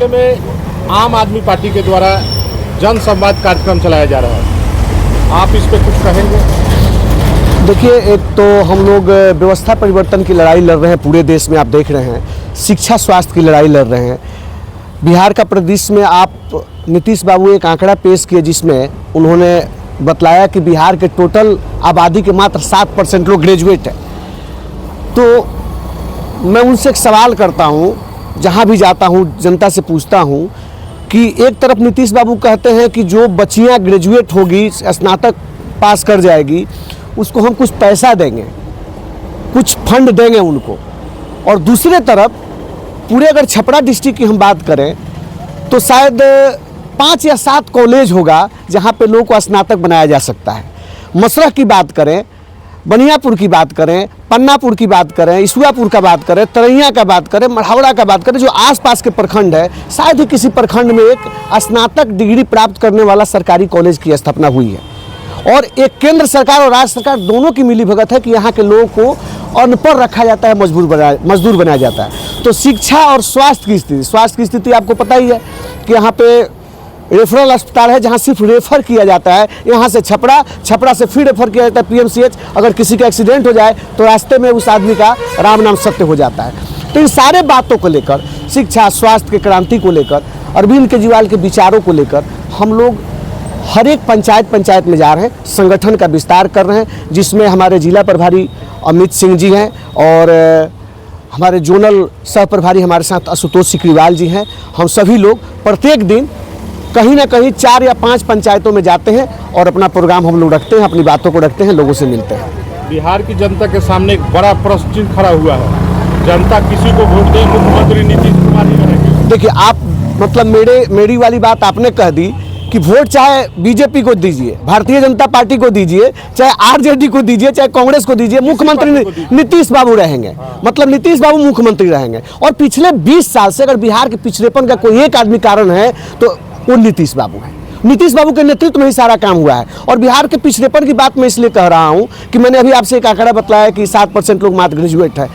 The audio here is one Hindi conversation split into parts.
में आम आदमी पार्टी के द्वारा जन संवाद कार्यक्रम चलाया जा रहा है, आप इस पे कुछ कहेंगे? देखिए, एक तो हम लोग व्यवस्था परिवर्तन की लड़ाई लड़ रहे हैं पूरे देश में, आप देख रहे हैं। शिक्षा स्वास्थ्य की लड़ाई लड़ रहे हैं। बिहार का प्रदेश में आप नीतीश बाबू एक आंकड़ा पेश किए जिसमें उन्होंने बतलाया कि बिहार के टोटल आबादी के मात्र 7% लोग ग्रेजुएट हैं। तो मैं उनसे एक सवाल करता हूँ, जहाँ भी जाता हूँ जनता से पूछता हूँ कि एक तरफ नीतीश बाबू कहते हैं कि जो बच्चियाँ ग्रेजुएट होगी, स्नातक पास कर जाएगी, उसको हम कुछ पैसा देंगे, कुछ फंड देंगे उनको। और दूसरे तरफ पूरे अगर छपरा डिस्ट्रिक्ट की हम बात करें तो शायद 5 या 7 कॉलेज होगा जहाँ पे लोगों को स्नातक बनाया जा सकता है। मसरख की बात करें, बनियापुर की बात करें, पन्नापुर की बात करें, इसुआपुर का बात करें, तरैया का बात करें, मढ़ौरा का बात करें, जो आसपास के प्रखंड है, शायद ही किसी प्रखंड में एक स्नातक डिग्री प्राप्त करने वाला सरकारी कॉलेज की स्थापना हुई है। और एक केंद्र सरकार और राज्य सरकार दोनों की मिलीभगत है कि यहाँ के लोगों को अनपढ़ रखा जाता है, मजदूर बनाया जाता है। तो शिक्षा और स्वास्थ्य की स्थिति आपको पता ही है कि यहाँ पे रेफरल अस्पताल है जहाँ सिर्फ रेफर किया जाता है, यहाँ से छपरा से फिर रेफर किया जाता है पीएमसीएच। अगर किसी का एक्सीडेंट हो जाए तो रास्ते में उस आदमी का राम नाम सत्य हो जाता है। तो इन सारे बातों को लेकर, शिक्षा स्वास्थ्य के क्रांति को लेकर, अरविंद केजरीवाल के विचारों को लेकर हम लोग हर एक पंचायत में जा रहे हैं, संगठन का विस्तार कर रहे हैं, जिसमें हमारे जिला प्रभारी अमित सिंह जी हैं और हमारे जोनल सह प्रभारी हमारे साथ आशुतोष सिकरीवाल जी हैं। हम सभी लोग प्रत्येक दिन कहीं ना कहीं 4 या 5 पंचायतों में जाते हैं और अपना प्रोग्राम हम लोग रखते हैं, अपनी बातों को रखते हैं, लोगों से मिलते हैं। बिहार की जनता के सामने एक बड़ा प्रश्न चिन्ह खड़ा हुआ है, जनता किसी को वोट दे, मुख्यमंत्री नीतीश कुमार ही रहेंगे। देखिए, आप मतलब मेरी वाली बात आपने कह दी कि वोट चाहे बीजेपी को दीजिए, भारतीय जनता पार्टी को दीजिए, चाहे आरजेडी को दीजिए, चाहे कांग्रेस को दीजिए, मुख्यमंत्री नीतीश बाबू रहेंगे। मतलब नीतीश बाबू मुख्यमंत्री रहेंगे। और पिछले 20 साल से अगर बिहार के पिछड़ेपन का कोई एक आदमी कारण है तो वो नीतीश बाबू है। नीतीश बाबू के नेतृत्व में ही सारा काम हुआ है। और बिहार के पिछड़ेपन की बात मैं इसलिए कह रहा हूं कि मैंने अभी आपसे एक आंकड़ा बताया कि 7% लोग मात्र ग्रेजुएट है।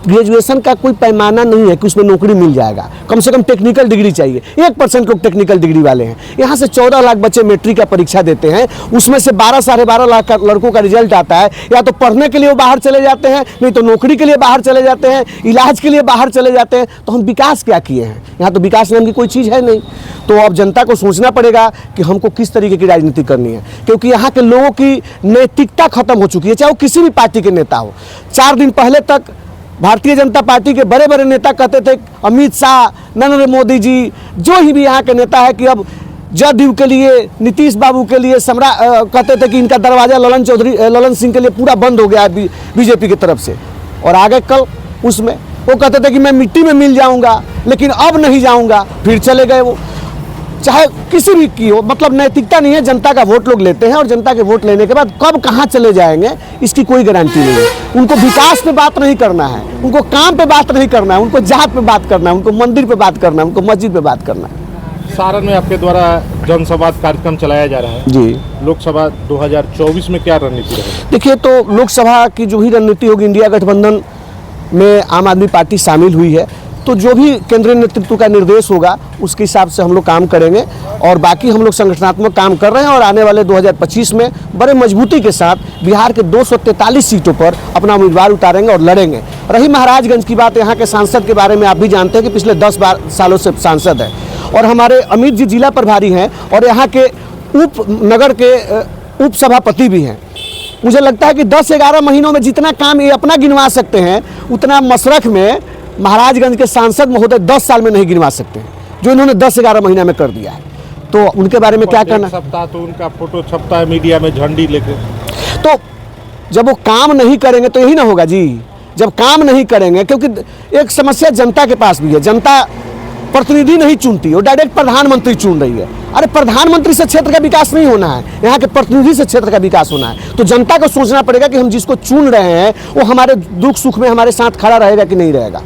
ग्रेजुएशन का कोई पैमाना नहीं है कि उसमें नौकरी मिल जाएगा, कम से कम टेक्निकल डिग्री चाहिए। 1% लोग टेक्निकल डिग्री वाले हैं। यहाँ से 14 लाख बच्चे मैट्रिक का परीक्षा देते हैं, उसमें से 12 साढ़े 12 लाख का लड़कों का रिजल्ट आता है। या तो पढ़ने के लिए वो बाहर चले जाते हैं, नहीं तो नौकरी के लिए बाहर चले जाते हैं, इलाज के लिए बाहर चले जाते हैं। तो हम विकास क्या किए हैं? यहाँ तो विकास नाम की कोई चीज़ है नहीं। तो अब जनता को सोचना पड़ेगा कि हमको किस तरीके की राजनीति करनी है, क्योंकि यहाँ के लोगों की नैतिकता खत्म हो चुकी है, चाहे वो किसी भी पार्टी के नेता हो। 4 दिन पहले तक भारतीय जनता पार्टी के बड़े बड़े नेता कहते थे, अमित शाह, नरेंद्र मोदी जी, जो ही भी यहाँ के नेता है, कि अब जदयू के लिए, नीतीश बाबू के लिए कहते थे कि इनका दरवाजा ललन सिंह के लिए पूरा बंद हो गया है बीजेपी की तरफ से। और आगे कल उसमें वो कहते थे कि मैं मिट्टी में मिल जाऊंगा, लेकिन अब नहीं जाऊंगा, फिर चले गए वो। चाहे किसी भी की हो, मतलब नैतिकता नहीं है। जनता का वोट लोग लेते हैं और जनता के वोट लेने के बाद कब कहाँ चले जाएंगे इसकी कोई गारंटी नहीं है। उनको विकास पे बात नहीं करना है, उनको काम पे बात नहीं करना है, उनको जात पे बात करना है, उनको मंदिर पे बात करना है, उनको मस्जिद पे बात करना है। सारण में आपके द्वारा जन संवाद कार्यक्रम चलाया जा रहा है जी। लोकसभा 2024 में क्या रणनीति रहेगी? देखिए, तो लोकसभा की जो भी रणनीति होगी, इंडिया गठबंधन में आम आदमी पार्टी शामिल हुई है, तो जो भी केंद्रीय नेतृत्व का निर्देश होगा उसके हिसाब से हम लोग काम करेंगे। और बाकी हम लोग संगठनात्मक काम कर रहे हैं और आने वाले 2025 में बड़े मजबूती के साथ बिहार के 243 सीटों पर अपना उम्मीदवार उतारेंगे और लड़ेंगे। रही महाराजगंज की बात, यहाँ के सांसद के बारे में आप भी जानते हैं कि पिछले 10 सालों से सांसद है और हमारे अमित जी जिला प्रभारी हैं और यहाँ के नगर के उप सभापति भी हैं। मुझे लगता है कि 10-11 महीनों में जितना काम ये अपना गिनवा सकते हैं, उतना मसरख में महाराजगंज के सांसद महोदय 10 साल में नहीं गिनवा सकते हैं, जो इन्होंने 10-11 महीना में कर दिया है। तो उनके बारे में क्या कहना? सप्ताह तो उनका फोटो छपता है मीडिया में झंडी लेके। तो जब वो काम नहीं करेंगे तो यही ना होगा जी। जब काम नहीं करेंगे, क्योंकि एक समस्या जनता के पास भी है, जनता प्रतिनिधि नहीं चुनती, वो डायरेक्ट प्रधानमंत्री चुन रही है। अरे प्रधानमंत्री से क्षेत्र का विकास नहीं होना है, यहाँ के प्रतिनिधि से क्षेत्र का विकास होना है। तो जनता को सोचना पड़ेगा कि हम जिसको चुन रहे हैं वो हमारे दुख सुख में हमारे साथ खड़ा रहेगा कि नहीं रहेगा।